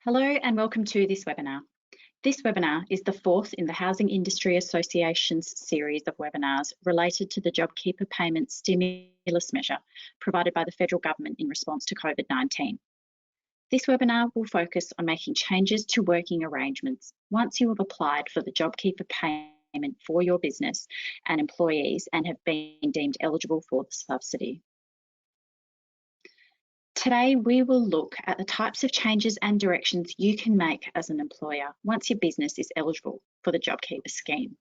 Hello and welcome to this webinar. This webinar is the fourth in the Housing Industry Association's series of webinars related to the JobKeeper Payment stimulus measure provided by the federal government in response to COVID-19. This webinar will focus on making changes to working arrangements once you have applied for the JobKeeper Payment for your business and employees and have been deemed eligible for the subsidy. Today, we will look at the types of changes and directions you can make as an employer once your business is eligible for the JobKeeper scheme.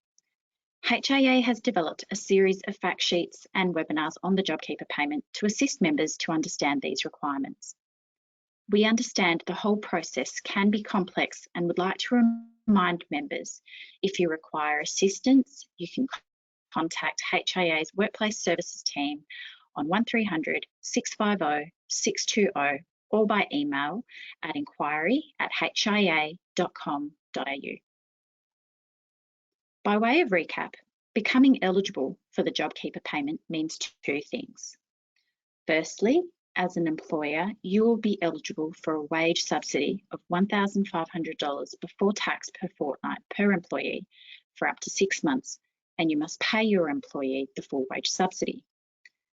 HIA has developed a series of fact sheets and webinars on the JobKeeper payment to assist members to understand these requirements. We understand the whole process can be complex and would like to remind members, if you require assistance, you can contact HIA's Workplace Services team on 1300 650 620 or by email at inquiry@hia.com.au. By way of recap, becoming eligible for the JobKeeper payment means two things. Firstly, as an employer, you will be eligible for a wage subsidy of $1,500 before tax per fortnight per employee for up to 6 months, and you must pay your employee the full wage subsidy.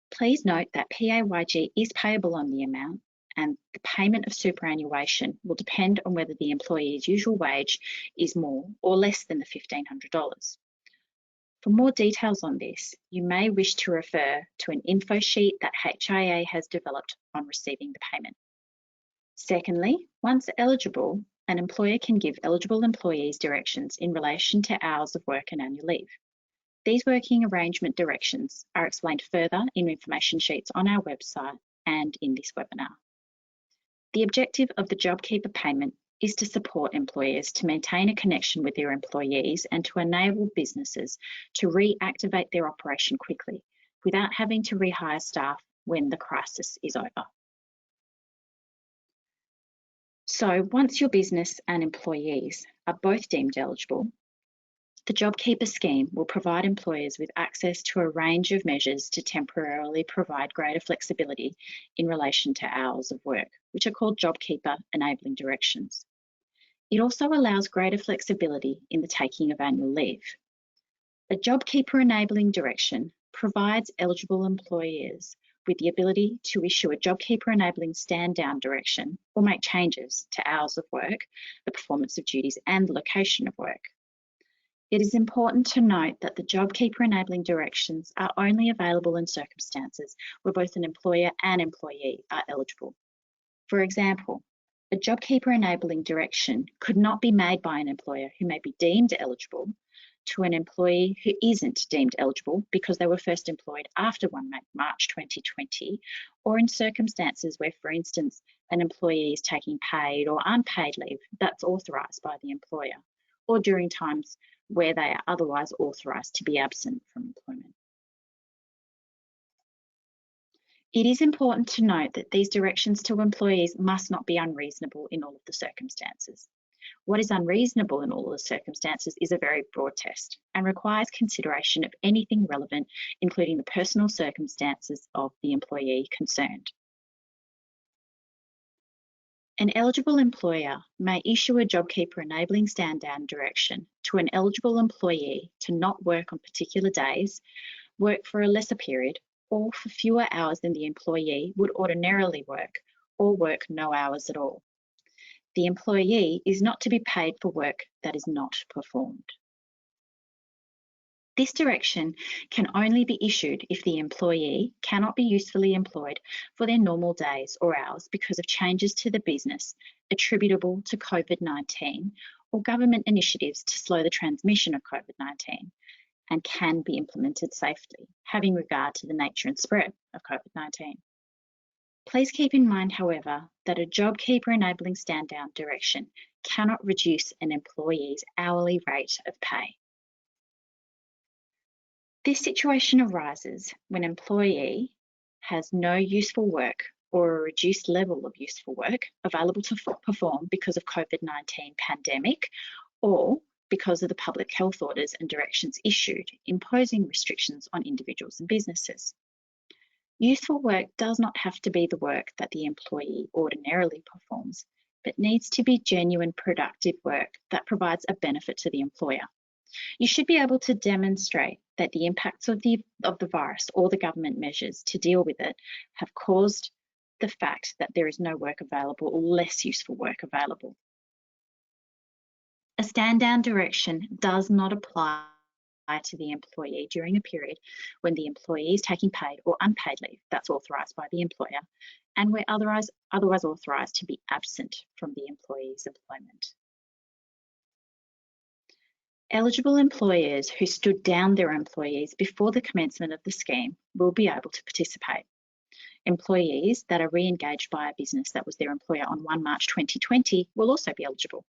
Please note that PAYG is payable on the amount, and the payment of superannuation will depend on whether the employee's usual wage is more or less than the $1,500. For more details on this, you may wish to refer to an info sheet that HIA has developed on receiving the payment. Secondly, once eligible, an employer can give eligible employees directions in relation to hours of work and annual leave. These working arrangement directions are explained further in information sheets on our website and in this webinar. The objective of the JobKeeper payment is to support employers to maintain a connection with their employees and to enable businesses to reactivate their operation quickly without having to rehire staff when the crisis is over. So once your business and employees are both deemed eligible, the JobKeeper scheme will provide employers with access to a range of measures to temporarily provide greater flexibility in relation to hours of work, which are called JobKeeper enabling directions. It also allows greater flexibility in the taking of annual leave. A JobKeeper enabling direction provides eligible employers with the ability to issue a JobKeeper enabling stand down direction or make changes to hours of work, the performance of duties, and the location of work. It is important to note that the JobKeeper enabling directions are only available in circumstances where both an employer and employee are eligible. For example, a JobKeeper enabling direction could not be made by an employer who may be deemed eligible to an employee who isn't deemed eligible because they were first employed after 1 March 2020, or in circumstances where, for instance, an employee is taking paid or unpaid leave that's authorised by the employer, or during times where they are otherwise authorised to be absent from employment. It is important to note that these directions to employees must not be unreasonable in all of the circumstances. What is unreasonable in all of the circumstances is a very broad test and requires consideration of anything relevant, including the personal circumstances of the employee concerned. An eligible employer may issue a JobKeeper enabling stand down direction to an eligible employee to not work on particular days, work for a lesser period, or for fewer hours than the employee would ordinarily work, or work no hours at all. The employee is not to be paid for work that is not performed. This direction can only be issued if the employee cannot be usefully employed for their normal days or hours because of changes to the business attributable to COVID-19 or government initiatives to slow the transmission of COVID-19, and can be implemented safely, having regard to the nature and spread of COVID-19. Please keep in mind, however, that a JobKeeper enabling stand down direction cannot reduce an employee's hourly rate of pay. This situation arises when an employee has no useful work or a reduced level of useful work available to perform because of COVID-19 pandemic, or because of the public health orders and directions issued imposing restrictions on individuals and businesses. Useful work does not have to be the work that the employee ordinarily performs, but needs to be genuine, productive work that provides a benefit to the employer. You should be able to demonstrate that the impacts of the virus or the government measures to deal with it have caused the fact that there is no work available or less useful work available. A stand-down direction does not apply to the employee during a period when the employee is taking paid or unpaid leave that's authorised by the employer and where otherwise authorised to be absent from the employee's employment. Eligible employers who stood down their employees before the commencement of the scheme will be able to participate. Employees that are re-engaged by a business that was their employer on 1 March 2020 will also be eligible.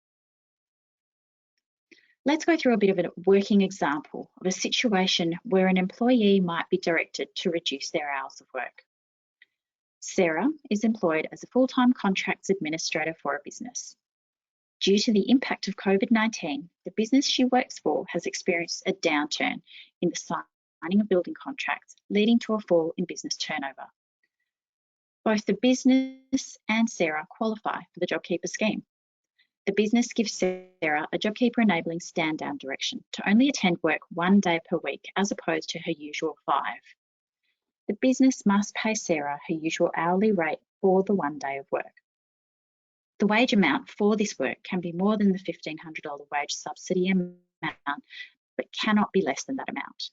Let's go through a bit of a working example of a situation where an employee might be directed to reduce their hours of work. Sarah is employed as a full-time contracts administrator for a business. Due to the impact of COVID-19, the business she works for has experienced a downturn in the signing of building contracts, leading to a fall in business turnover. Both the business and Sarah qualify for the JobKeeper scheme. The business gives Sarah a JobKeeper enabling stand-down direction to only attend work 1 day per week as opposed to her usual 5. The business must pay Sarah her usual hourly rate for the 1 day of work. The wage amount for this work can be more than the $1,500 wage subsidy amount, but cannot be less than that amount.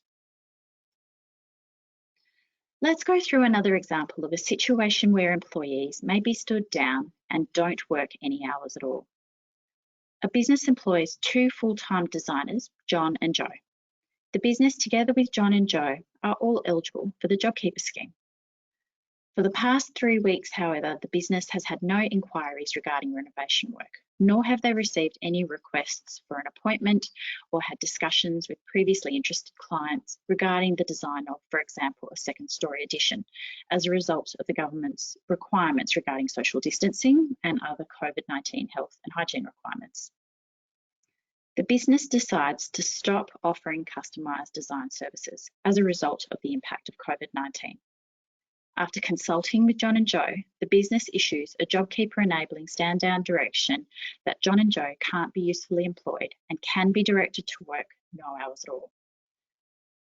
Let's go through another example of a situation where employees may be stood down and don't work any hours at all. A business employs 2 full-time designers, John and Joe. The business, together with John and Joe, are all eligible for the JobKeeper scheme. For the past 3 weeks, however, the business has had no inquiries regarding renovation work, nor have they received any requests for an appointment or had discussions with previously interested clients regarding the design of, for example, a second-storey addition as a result of the government's requirements regarding social distancing and other COVID-19 health and hygiene requirements. The business decides to stop offering customised design services as a result of the impact of COVID-19. After consulting with John and Joe, the business issues a JobKeeper enabling stand-down direction that John and Joe can't be usefully employed and can be directed to work no hours at all.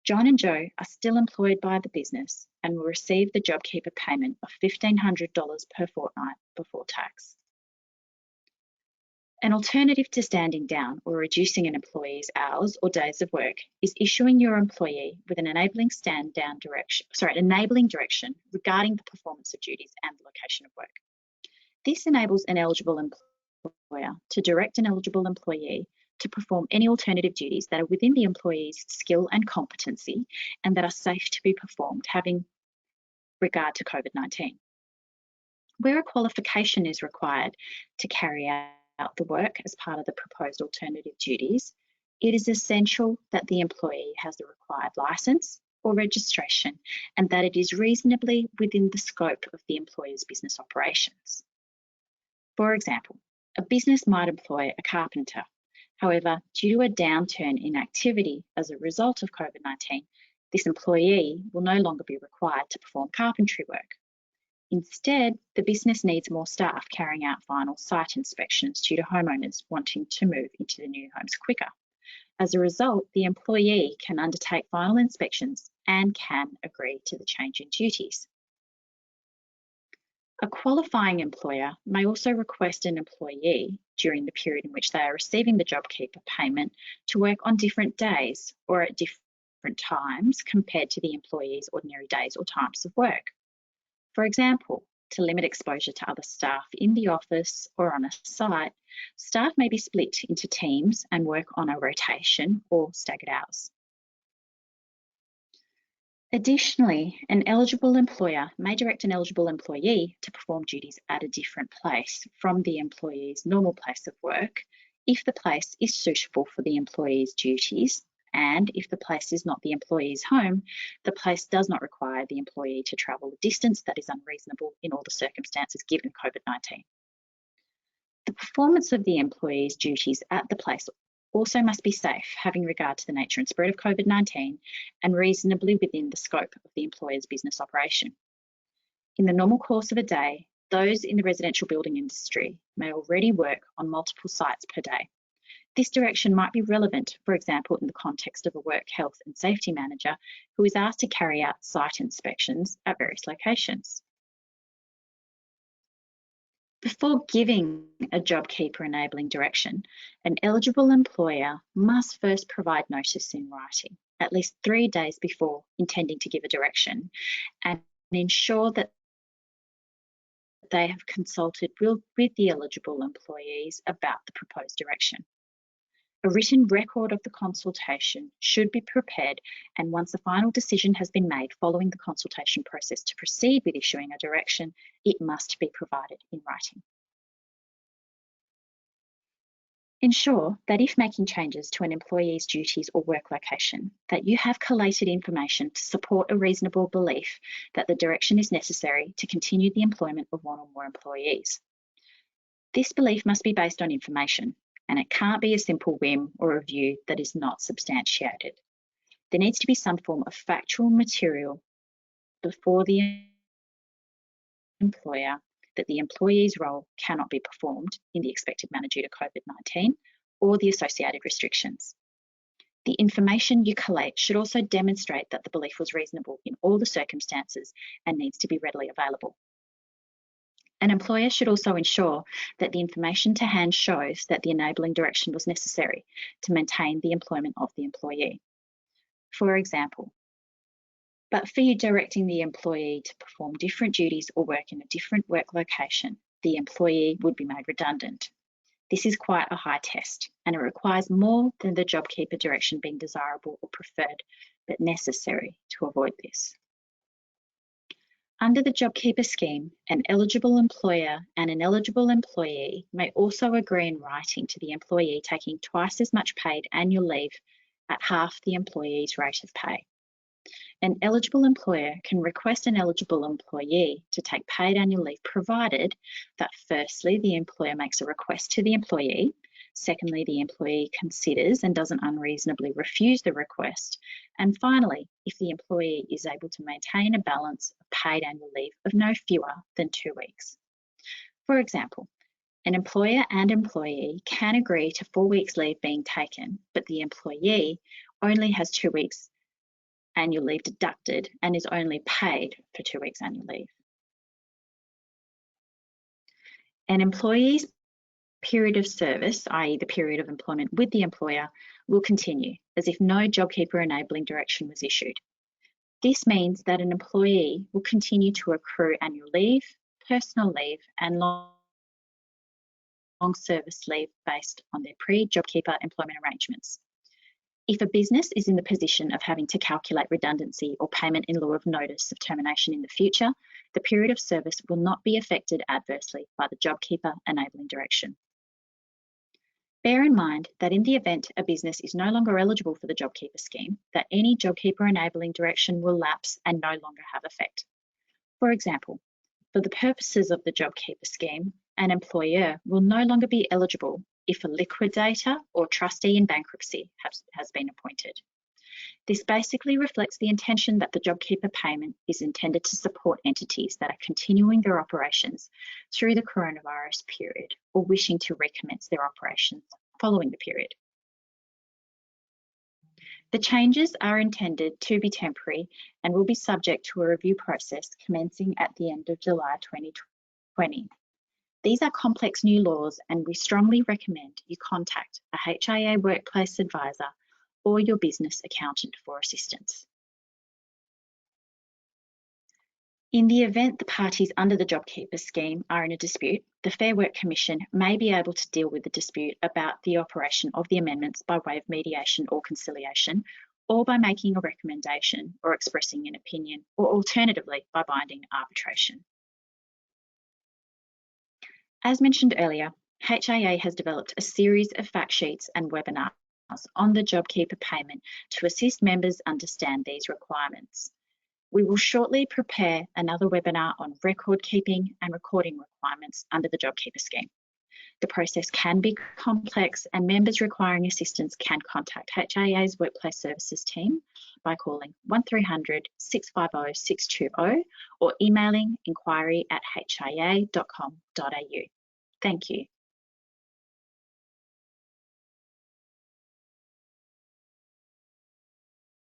John and Joe are still employed by the business and will receive the JobKeeper payment of $1,500 per fortnight before tax. An alternative to standing down or reducing an employee's hours or days of work is issuing your employee with an enabling direction regarding the performance of duties and the location of work. This enables an eligible employer to direct an eligible employee to perform any alternative duties that are within the employee's skill and competency and that are safe to be performed, having regard to COVID-19. Where a qualification is required to carry out the work as part of the proposed alternative duties, it is essential that the employee has the required licence or registration and that it is reasonably within the scope of the employer's business operations. For example, a business might employ a carpenter. However, due to a downturn in activity as a result of COVID-19, this employee will no longer be required to perform carpentry work. Instead, the business needs more staff carrying out final site inspections due to homeowners wanting to move into the new homes quicker. As a result, the employee can undertake final inspections and can agree to the change in duties. A qualifying employer may also request an employee during the period in which they are receiving the JobKeeper payment to work on different days or at different times compared to the employee's ordinary days or times of work. For example, to limit exposure to other staff in the office or on a site, staff may be split into teams and work on a rotation or staggered hours. Additionally, an eligible employer may direct an eligible employee to perform duties at a different place from the employee's normal place of work if the place is suitable for the employee's duties, and if the place is not the employee's home, the place does not require the employee to travel a distance that is unreasonable in all the circumstances given COVID-19. The performance of the employee's duties at the place also must be safe, having regard to the nature and spread of COVID-19 and reasonably within the scope of the employer's business operation. In the normal course of a day, those in the residential building industry may already work on multiple sites per day. This direction might be relevant, for example, in the context of a work health and safety manager who is asked to carry out site inspections at various locations. Before giving a JobKeeper enabling direction, an eligible employer must first provide notice in writing, at least 3 days before intending to give a direction, and ensure that they have consulted with the eligible employees about the proposed direction. A written record of the consultation should be prepared, and once a final decision has been made following the consultation process to proceed with issuing a direction, it must be provided in writing. Ensure that if making changes to an employee's duties or work location, that you have collated information to support a reasonable belief that the direction is necessary to continue the employment of one or more employees. This belief must be based on information, and it can't be a simple whim or a view that is not substantiated. There needs to be some form of factual material before the employer that the employee's role cannot be performed in the expected manner due to COVID-19 or the associated restrictions. The information you collate should also demonstrate that the belief was reasonable in all the circumstances and needs to be readily available. An employer should also ensure that the information to hand shows that the enabling direction was necessary to maintain the employment of the employee. For example, but for you directing the employee to perform different duties or work in a different work location, the employee would be made redundant. This is quite a high test, and it requires more than the JobKeeper direction being desirable or preferred, but necessary to avoid this. Under the JobKeeper scheme, an eligible employer and an eligible employee may also agree in writing to the employee taking twice as much paid annual leave at half the employee's rate of pay. An eligible employer can request an eligible employee to take paid annual leave provided that firstly, the employer makes a request to the employee, secondly, the employee considers and doesn't unreasonably refuse the request, and finally, if the employee is able to maintain a balance of paid annual leave of no fewer than 2 weeks. For example, an employer and employee can agree to 4 weeks leave being taken, but the employee only has 2 weeks annual leave deducted and is only paid for 2 weeks annual leave. An employee's period of service, i.e. the period of employment with the employer, will continue as if no JobKeeper enabling direction was issued. This means that an employee will continue to accrue annual leave, personal leave, and long service leave based on their pre-JobKeeper employment arrangements. If a business is in the position of having to calculate redundancy or payment in lieu of notice of termination in the future, the period of service will not be affected adversely by the JobKeeper enabling direction. Bear in mind that in the event a business is no longer eligible for the JobKeeper scheme, that any JobKeeper enabling direction will lapse and no longer have effect. For example, for the purposes of the JobKeeper scheme, an employer will no longer be eligible if a liquidator or trustee in bankruptcy has been appointed. This basically reflects the intention that the JobKeeper payment is intended to support entities that are continuing their operations through the coronavirus period or wishing to recommence their operations following the period. The changes are intended to be temporary and will be subject to a review process commencing at the end of July 2020. These are complex new laws, and we strongly recommend you contact a HIA workplace advisor or your business accountant for assistance. In the event the parties under the JobKeeper scheme are in a dispute, the Fair Work Commission may be able to deal with the dispute about the operation of the amendments by way of mediation or conciliation, or by making a recommendation or expressing an opinion, or alternatively by binding arbitration. As mentioned earlier, HIA has developed a series of fact sheets and webinars on the JobKeeper payment to assist members understand these requirements. We will shortly prepare another webinar on record keeping and recording requirements under the JobKeeper scheme. The process can be complex, and members requiring assistance can contact HIA's Workplace Services team by calling 1300 650 620 or emailing inquiry@hia.com.au. Thank you.